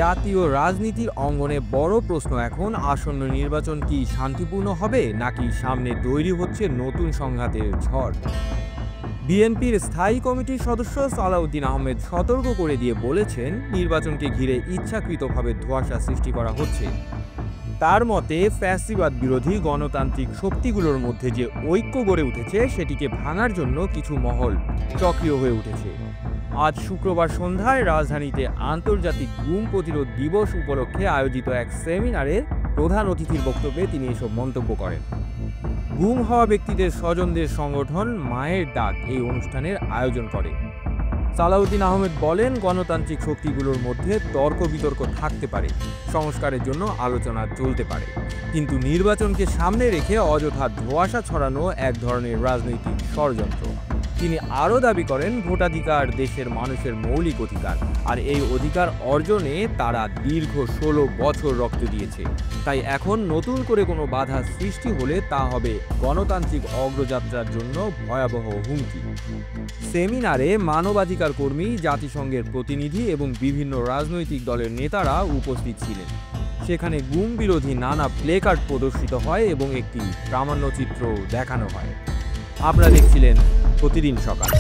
জাতীয় রাজনীতির অঙ্গনে বড় প্রশ্ন এখন আসন্ন নির্বাচন কি শান্তিপূর্ণ হবে নাকি সামনে তৈরি হচ্ছে নতুন সংঘাতের ঝড়। বিএনপির স্থায়ী কমিটির সদস্য সালাউদ্দিন আহমেদ সতর্ক করে দিয়ে বলেছেন, নির্বাচনকে ঘিরে ইচ্ছাকৃতভাবে ধোঁয়াশা সৃষ্টি করা হচ্ছে। তার মতে ফ্যাসিবাদ বিরোধী গণতান্ত্রিক শক্তিগুলোর মধ্যে যে ঐক্য গড়ে উঠেছে সেটিকে ভাঙার জন্য কিছু মহল সক্রিয় হয়ে উঠেছে। আজ শুক্রবার সন্ধ্যায় রাজধানীতে আন্তর্জাতিক গুম প্রতিরোধ দিবস উপলক্ষে আয়োজিত এক সেমিনারে প্রধান অতিথির বক্তব্যে তিনি এসব মন্তব্য করেন। গুম হওয়া ব্যক্তিদের স্বজনদের সংগঠন মায়ের ডাক এই অনুষ্ঠানের আয়োজন করে। সালাউদ্দিন আহমেদ বলেন, গণতান্ত্রিক শক্তিগুলোর মধ্যে তর্ক বিতর্ক থাকতে পারে, সংস্কারের জন্য আলোচনা চলতে পারে, কিন্তু নির্বাচনকে সামনে রেখে অযথা ধোঁয়াশা ছড়ানো এক ধরনের রাজনৈতিক ষড়যন্ত্র। তিনি আরও দাবি করেন, ভোটাধিকার দেশের মানুষের মৌলিক অধিকার, আর এই অধিকার অর্জনে তারা দীর্ঘ 16 বছর রক্ত দিয়েছে। তাই এখন নতুন করে কোনো বাধা সৃষ্টি হলে তা হবে গণতান্ত্রিক অগ্রযাত্রার জন্য ভয়াবহ হুমকি। সেমিনারে মানবাধিকার কর্মী, জাতিসংঘের প্রতিনিধি এবং বিভিন্ন রাজনৈতিক দলের নেতারা উপস্থিত ছিলেন। সেখানে গুম বিরোধী নানা প্লেকার্ড প্রদর্শিত হয় এবং একটি প্রামাণ্যচিত্র দেখানো হয়। আপনারা দেখছিলেন প্রতিদিন সকাল।